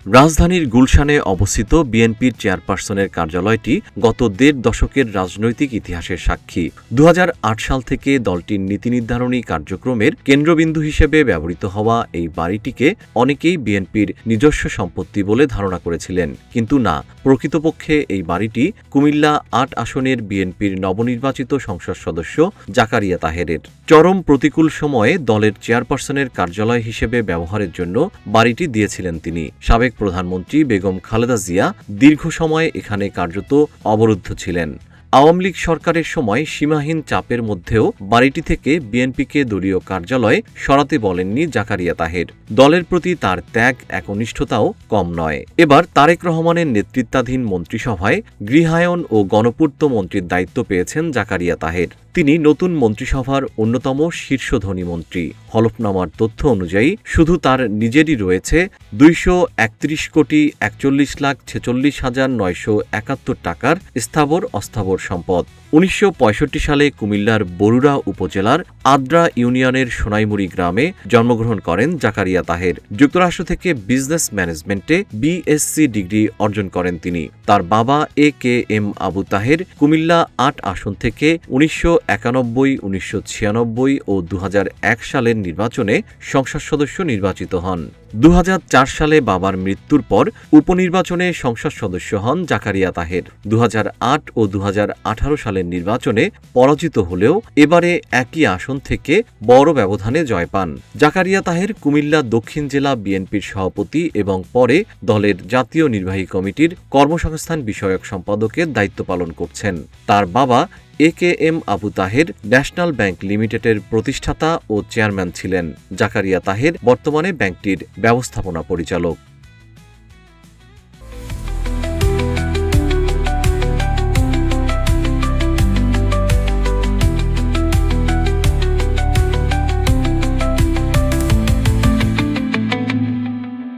রাজধানীর গুলশানে অবস্থিত বিএনপির চেয়ারপারসনের কার্যালয়টি গত দেড় দশকের রাজনৈতিক ইতিহাসের সাক্ষী। ২০০৮ সাল থেকে দলটির নীতি নির্ধারণী কার্যক্রমের কেন্দ্রবিন্দু হিসেবে ব্যবহৃত হওয়া এই বাড়িটিকে অনেকেই বিএনপির নিজস্ব সম্পত্তি বলে ধারণা করেছিলেন, কিন্তু না, প্রকৃতপক্ষে এই বাড়িটি কুমিল্লা ৮ আসনের বিএনপির নবনির্বাচিত সংসদ সদস্য জাকারিয়া তাহেরের। চরম প্রতিকূল সময়ে দলের চেয়ারপারসনের কার্যালয় হিসেবে ব্যবহারের জন্য বাড়িটি দিয়েছিলেন তিনি। সাবেক প্রধানমন্ত্রী বেগম খালেদা জিয়া দীর্ঘ সময় এখানে কার্যত অবরুদ্ধ ছিলেন। আওয়ামী লীগ সরকারের সময় সীমাহীন চাপের মধ্যেও বাড়িটি থেকে বিএনপিকে দলীয় কার্যালয়ে সরাতে বলেননি জাকারিয়া তাহের। দলের প্রতি তার ত্যাগ একনিষ্ঠতাও কম নয়। এবার তারেক রহমানের নেতৃত্বাধীন মন্ত্রিসভায় গৃহায়ন ও গণপূর্ত মন্ত্রীর দায়িত্ব পেয়েছেন জাকারিয়া তাহের। তিনি নতুন মন্ত্রিসভার অন্যতম শীর্ষ ধনী মন্ত্রী। হলফনামার তথ্য অনুযায়ী শুধু তার নিজেরই রয়েছে ২৩,41,46,46,971 টাকার স্থাবর অস্থাবর সম্পদ। ১৯৬৫ সালে কুমিল্লার বরুড়া উপজেলার আদ্রা ইউনিয়নের সোনাইমুড়ি গ্রামে জন্মগ্রহণ করেন জাকারিয়া তাহের। যুক্তরাষ্ট্র থেকে বিজনেস ম্যানেজমেন্টে বিএসসি ডিগ্রি অর্জন করেন তিনি। তার বাবা এ.কে.এম. আবু তাহের কুমিল্লা ৮ আসন থেকে ১৯৯১, ১৯৯৬ ও ২০০১ সালের নির্বাচনে সংসদ সদস্য নির্বাচিত হন। ২০০৪ সালে বাবার মৃত্যুর পর উপনির্বাচনে সংসদ সদস্য হন জাকারিয়া তাহের। ২০০৮ ও ২০১৮ সালের নির্বাচনে পরাজিত হলেও এবারে একই আসন থেকে বড় ব্যবধানে জয় পান। জাকারিয়া তাহের কুমিল্লা দক্ষিণ জেলা বিএনপির সভাপতি এবং পরে দলের জাতীয় নির্বাহী কমিটির কর্মসংস্থান বিষয়ক সম্পাদকের দায়িত্ব পালন করছেন। তার বাবা A K M. Abu Taher national bank লিমিটেডের প্রতিষ্ঠাতা ও চেয়ারম্যান ছিলেন। জাকারিয়া তাহের বর্তমানে ব্যাংকটির ব্যবস্থাপনা পরিচালক।